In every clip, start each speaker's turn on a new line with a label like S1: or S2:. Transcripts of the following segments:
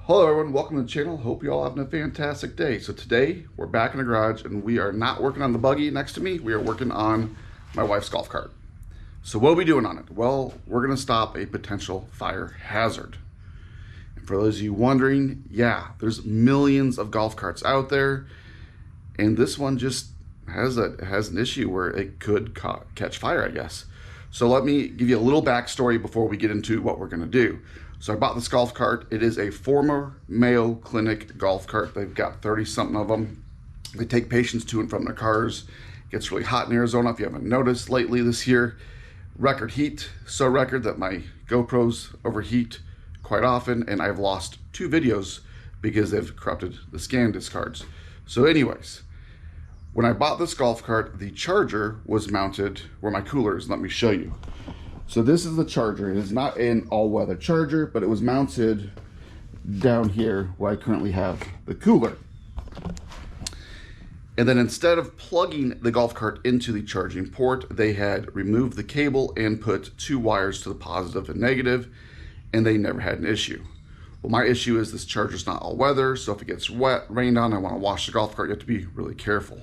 S1: Hello everyone, welcome to the channel. Hope you all having a fantastic day. So today we're back in the garage and we are not working on the buggy next to me. We are working on my wife's golf cart. So what are we doing on it? Well, we're gonna stop a potential fire hazard. And for those of you wondering, yeah, there's millions of golf carts out there and this one just has an issue where it could catch fire, I guess. So let me give you a little backstory before we get into what we're gonna do. So I bought this golf cart. It is a former Mayo Clinic golf cart. They've got 30 something of them. They take patients to and from their cars. It gets really hot in Arizona if you haven't noticed lately this year. Record heat, so record that my GoPros overheat quite often, and I've lost 2 videos because they've corrupted the SanDisk cards. So anyways, when I bought this golf cart, the charger was mounted where my cooler is. Let me show you. So this is the charger. It is not an all-weather charger, but it was mounted down here where I currently have the cooler. And then instead of plugging the golf cart into the charging port, they had removed the cable and put 2 wires to the positive and negative, and they never had an issue. Well, my issue is this charger's not all-weather, so if it gets wet, rained on, I want to wash the golf cart, you have to be really careful.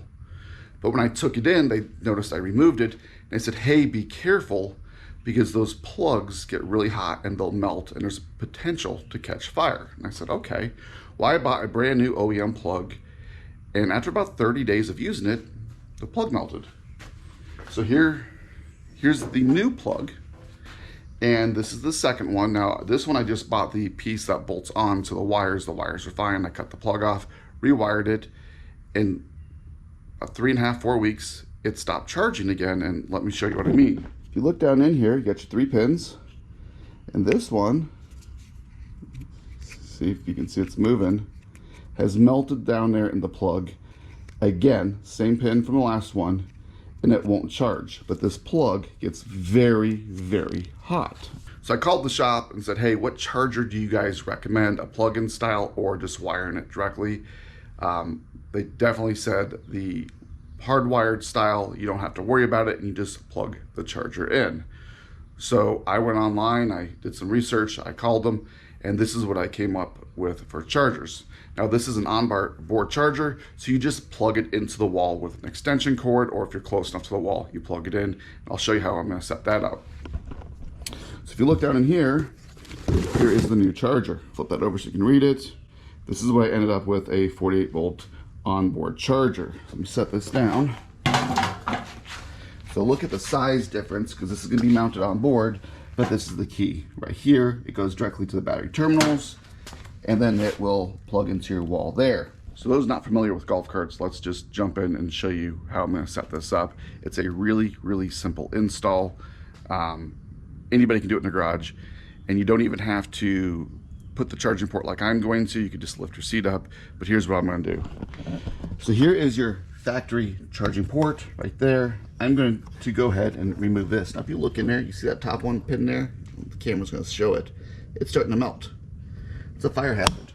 S1: But when I took it in, they noticed I removed it, and they said, hey, be careful, because those plugs get really hot and they'll melt and there's potential to catch fire. And I said, okay. Well, I bought a brand new OEM plug and after about 30 days of using it, the plug melted. So here's the new plug and this is the second one. Now this one I just bought the piece that bolts on to the wires. The wires are fine. I cut the plug off, rewired it, and about 3.5, 4 weeks, it stopped charging again. And let me show you what I mean. If you look down in here, you got your 3 pins, and this one, see if you can see it's moving, has melted down there in the plug. Again, same pin from the last one, and it won't charge. But this plug gets very, very hot. So I called the shop and said, hey, what charger do you guys recommend? A plug-in style or just wiring it directly? They definitely said the hardwired style, you don't have to worry about it and you just plug the charger in. So I went online, I did some research, I called them, and this is what I came up with for chargers. Now this is an onboard charger, so you just plug it into the wall with an extension cord, or if you're close enough to the wall, you plug it in. I'll show you how I'm gonna set that up. So if you look down in here, here is the new charger. Flip that over so you can read it. This is what I ended up with, a 48 volt onboard charger. Let me set this down. So look at the size difference because this is going to be mounted on board, but this is the key. Right here, it goes directly to the battery terminals and then it will plug into your wall there. So those not familiar with golf carts, let's just jump in and show you how I'm going to set this up. It's a really, really simple install. Anybody can do it in the garage and you don't even have to put the charging port like I'm going to. You could just lift your seat up, but here's what I'm going to do. So here is your factory charging port right there. I'm going to go ahead and remove this. Now if you look in there, you see that top one pin there? The camera's going to show it. It's starting to melt. It's a fire hazard.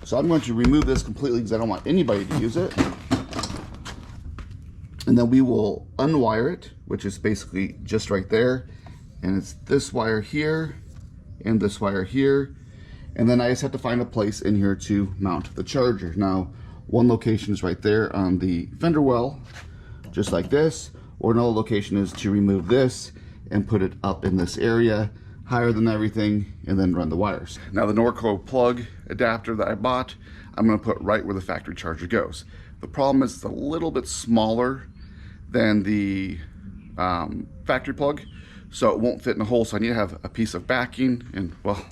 S1: So I'm going to remove this completely because I don't want anybody to use it. And then we will unwire it, which is basically just right there. And it's this wire here and this wire here. And then I just have to find a place in here to mount the charger. Now, one location is right there on the fender well, just like this, or another location is to remove this and put it up in this area, higher than everything, and then run the wires. Now the Norco plug adapter that I bought, I'm gonna put right where the factory charger goes. The problem is it's a little bit smaller than the factory plug, so it won't fit in a hole, so I need to have a piece of backing, and well,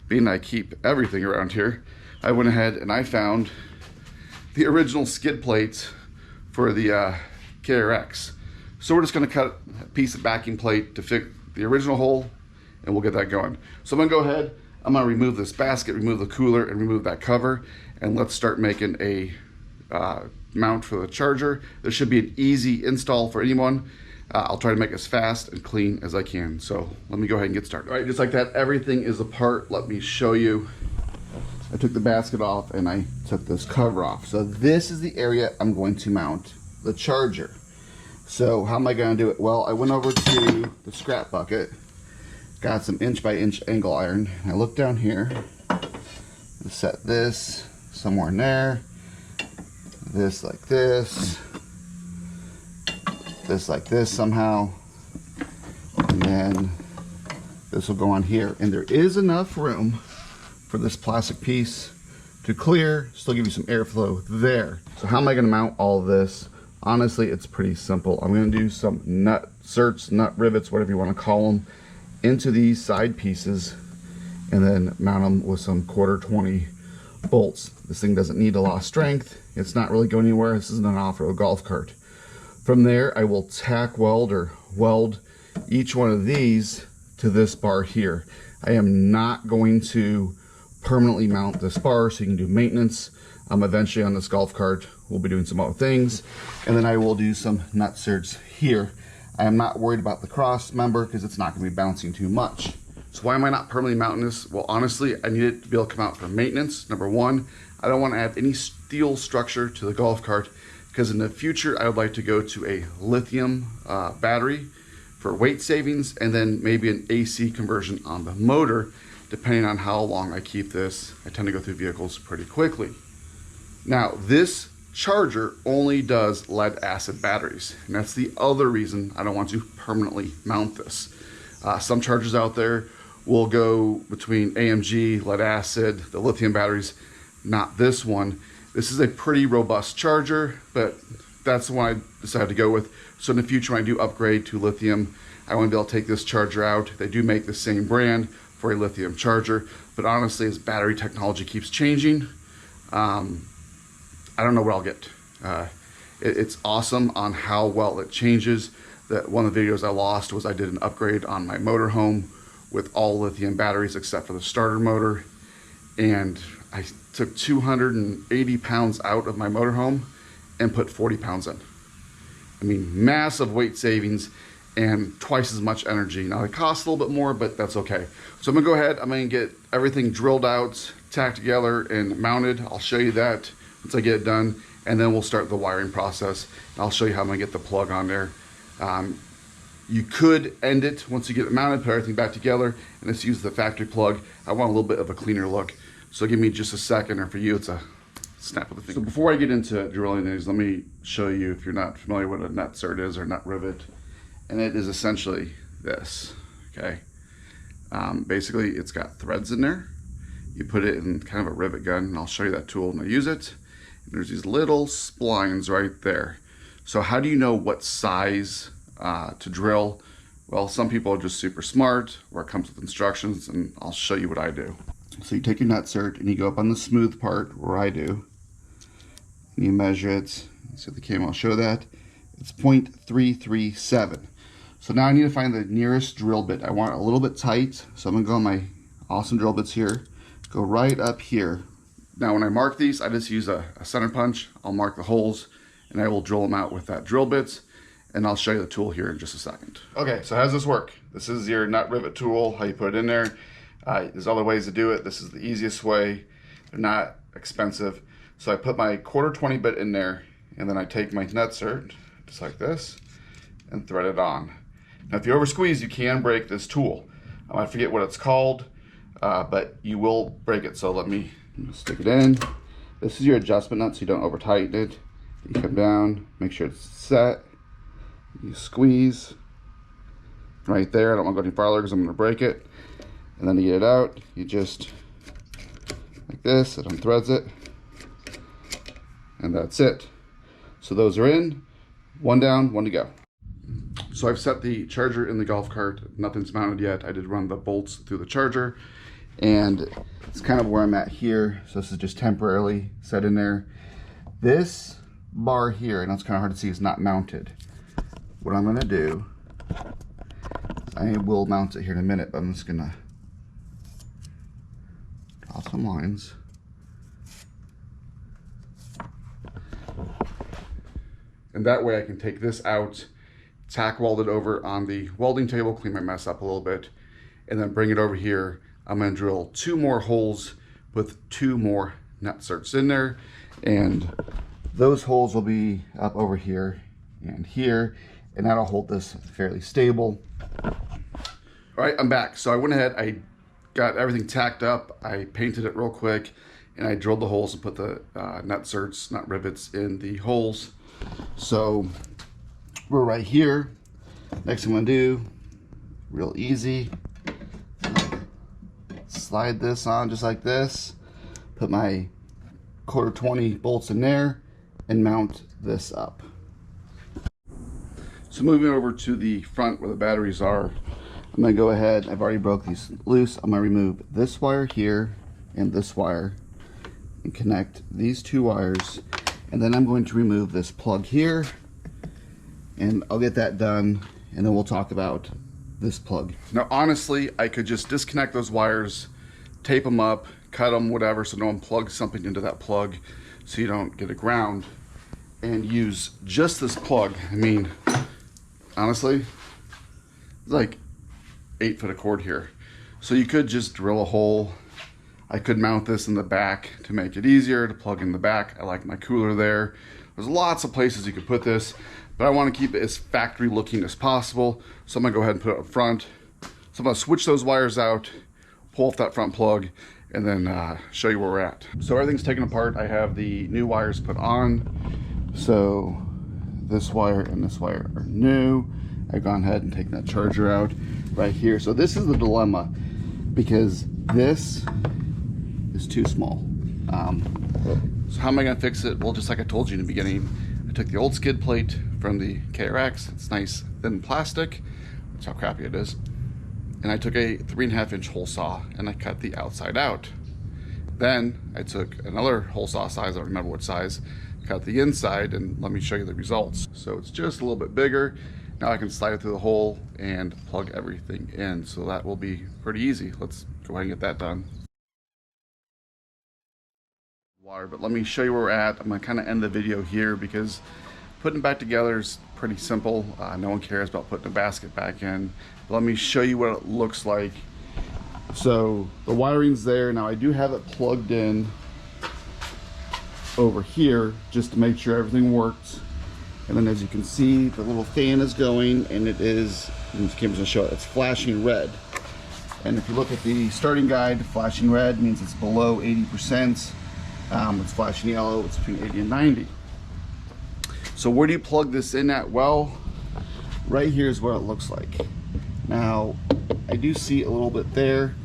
S1: being I keep everything around here, I went ahead and I found the original skid plates for the KRX. So we're just gonna cut a piece of backing plate to fit the original hole and we'll get that going. So I'm gonna go ahead, I'm gonna remove this basket, remove the cooler, and remove that cover, and let's start making a mount for the charger. This should be an easy install for anyone. I'll try to make it as fast and clean as I can. So let me go ahead and get started. All right, just like that, everything is apart. Let me show you. I took the basket off and I took this cover off. So this is the area I'm going to mount the charger. So how am I going to do it? Well, I went over to the scrap bucket, got some 1x1 angle iron. I looked down here. to set this somewhere in there. This like this. This like this somehow. And then this will go on here. And there is enough room for this plastic piece to clear, still give you some airflow there. So how am I gonna mount all of this? Honestly, it's pretty simple. I'm gonna do some nut certs, nut rivets, whatever you wanna call them, into these side pieces, and then mount them with some 1/4-20 bolts. This thing doesn't need a lot of strength. It's not really going anywhere. This isn't an off-road golf cart. From there, I will tack weld or weld each one of these to this bar here. I am not going to permanently mount this bar so you can do maintenance. Eventually on this golf cart, we'll be doing some other things. And then I will do some nut certs here. I am not worried about the cross member because it's not going to be bouncing too much. So why am I not permanently mounting this? Well, honestly, I need it to be able to come out for maintenance. Number one, I don't want to add any steel structure to the golf cart because in the future, I would like to go to a lithium battery for weight savings, and then maybe an AC conversion on the motor, depending on how long I keep this. I tend to go through vehicles pretty quickly. Now, this charger only does lead acid batteries, and that's the other reason I don't want to permanently mount this. Some chargers out there will go between AMG, lead acid, the lithium batteries, not this one. This is a pretty robust charger, but that's the one I decided to go with. So in the future, when I do upgrade to lithium, I want to be able to take this charger out. They do make the same brand for a lithium charger, but honestly, as battery technology keeps changing, I don't know what I'll get. It's awesome on how well it changes. That one of the videos I lost was I did an upgrade on my motorhome with all lithium batteries except for the starter motor, and I took 280 pounds out of my motorhome and put 40 pounds in. I mean, massive weight savings and twice as much energy. Now it costs a little bit more, but that's okay. So I'm gonna go ahead, I'm gonna get everything drilled out, tacked together and mounted. I'll show you that once I get it done, and then we'll start the wiring process. I'll show you how I'm gonna get the plug on there. You could end it once you get it mounted, put everything back together, and just use the factory plug. I want a little bit of a cleaner look. So give me just a second, or for you, it's a snap of the finger. So before I get into drilling these, let me show you, if you're not familiar with what a nut cert is or nut rivet, and it is essentially this, okay? Basically, it's got threads in there. You put it in kind of a rivet gun, and I'll show you that tool when I use it. And there's these little splines right there. So how do you know what size to drill? Well, some people are just super smart, or it comes with instructions, and I'll show you what I do. So you take your nut cert and you go up on the smooth part where I do, and you measure it. So the camera will show that. It's 0.337. So now I need to find the nearest drill bit. I want it a little bit tight, so I'm gonna go on my awesome drill bits here, go right up here. Now when I mark these, I just use a center punch. I'll mark the holes and I will drill them out with that drill bits, and I'll show you the tool here in just a second. Okay, so how does this work? This is your nut rivet tool, how you put it in there. There's other ways to do it. This is the easiest way. They're not expensive. So I put my 1/4-20 bit in there, and then I take my nut cert, just like this, and thread it on. Now if you over squeeze, you can break this tool. I forget what it's called, but you will break it. So let me stick it in. This is your adjustment nut so you don't over tighten it. You come down, make sure it's set. You squeeze right there. I don't want to go any farther because I'm going to break it. And then to get it out, you just like this, it unthreads it, and that's it. So those are in, one down, one to go. So I've set the charger in the golf cart. Nothing's mounted yet. I did run the bolts through the charger, and it's kind of where I'm at here. So this is just temporarily set in there. This bar here, and it's kind of hard to see, is not mounted. What I'm gonna do, I will mount it here in a minute, but I'm just gonna draw some lines. And that way I can take this out, tack weld it over on the welding table, clean my mess up a little bit, and then bring it over here. I'm gonna drill 2 more holes with 2 more nut certs in there, and those holes will be up over here and here, and that'll hold this fairly stable. All right, I'm back. So I went ahead, I got everything tacked up. I painted it real quick, and I drilled the holes and put the nut rivets in the holes. So we're right here. Next thing I'm gonna do, real easy, slide this on just like this, put my 1/4 bolts in there, and mount this up. So moving over to the front where the batteries are, I'm gonna go ahead, I've already broke these loose. I'm gonna remove this wire here and this wire and connect these 2 wires. And then I'm going to remove this plug here, and I'll get that done, and then we'll talk about this plug. Now honestly, I could just disconnect those wires, tape them up, cut them, whatever, so no one plugs something into that plug so you don't get a ground, and use just this plug. I mean, honestly, it's like 8 foot of cord here. So you could just drill a hole. I could mount this in the back to make it easier to plug in the back. I like my cooler there. There's lots of places you could put this, but I want to keep it as factory looking as possible. So I'm gonna go ahead and put it up front. So I'm gonna switch those wires out, pull off that front plug, and then show you where we're at. So everything's taken apart. I have the new wires put on. So this wire and this wire are new. I've gone ahead and taken that charger out right here. So this is the dilemma, because this is too small. So how am I gonna fix it? Well, just like I told you in the beginning, I took the old skid plate from the KRX. It's nice thin plastic. That's how crappy it is. And I took a 3.5 inch hole saw and I cut the outside out. Then I took another hole saw size, I don't remember what size, cut the inside, and let me show you the results. So it's just a little bit bigger. Now I can slide it through the hole and plug everything in. So that will be pretty easy. Let's go ahead and get that done. But let me show you where we're at. I'm gonna kind of end the video here because putting it back together is pretty simple. No one cares about putting a basket back in. But let me show you what it looks like. So the wiring's there. Now I do have it plugged in over here just to make sure everything works. And then as you can see, the little fan is going, and it is, this camera's gonna show it, it's flashing red. And if you look at the starting guide, flashing red means it's below 80%. It's flashing yellow, it's between 80 and 90. So where do you plug this in at? Well, right here is what it looks like. Now, I do see a little bit there.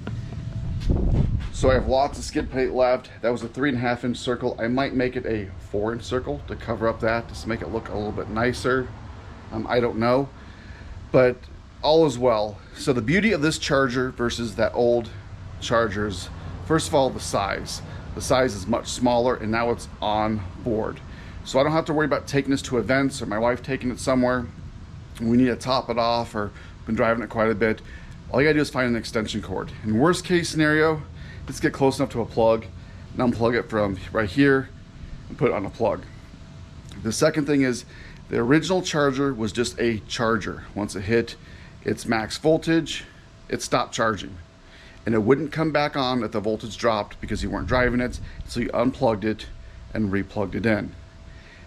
S1: So I have lots of skid plate left. That was a 3.5 inch circle. I might make it a 4 inch circle to cover up that, just to make it look a little bit nicer. I don't know, but all is well. So the beauty of this charger versus that old chargers, first of all, the size. The size is much smaller, and now it's on board. So I don't have to worry about taking this to events or my wife taking it somewhere. We need to top it off, or been driving it quite a bit. All you gotta do is find an extension cord. In worst case scenario, let's get close enough to a plug and unplug it from right here and put it on a plug. The second thing is the original charger was just a charger. Once it hit its max voltage, it stopped charging. And it wouldn't come back on if the voltage dropped because you weren't driving it, so you unplugged it and replugged it in.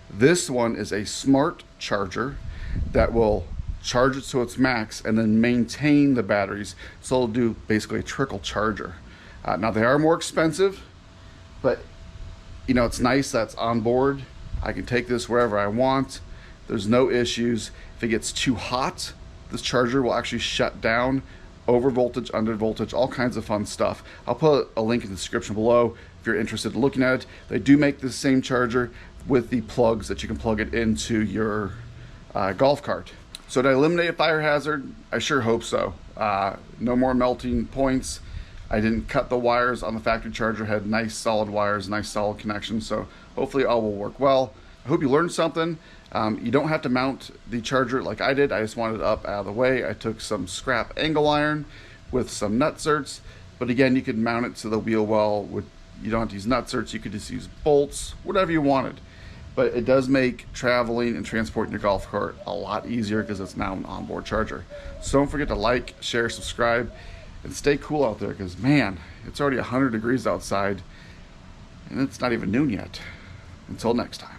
S1: This one is a smart charger that will charge it to its max and then maintain the batteries, so it'll do basically a trickle charger. Now they are more expensive, but you know, it's nice that's on board. I can take this wherever I want. There's no issues. If it gets too hot, this charger will actually shut down. Over voltage, under voltage, all kinds of fun stuff. I'll put a link in the description below if you're interested in looking at it. They do make the same charger with the plugs that you can plug it into your golf cart. So did I eliminate a fire hazard? I sure hope so. No more melting points. I didn't cut the wires on the factory charger. Had nice solid wires, nice solid connections. So hopefully all will work well. I hope you learned something. You don't have to mount the charger like I did. I just wanted it up out of the way. I took some scrap angle iron with some nut certs, but again, you could mount it to the wheel well. You don't have to use nut certs. You could just use bolts, whatever you wanted. But it does make traveling and transporting your golf cart a lot easier because it's now an onboard charger. So don't forget to like, share, subscribe, and stay cool out there, because man, it's already 100 degrees outside and it's not even noon yet. Until next time.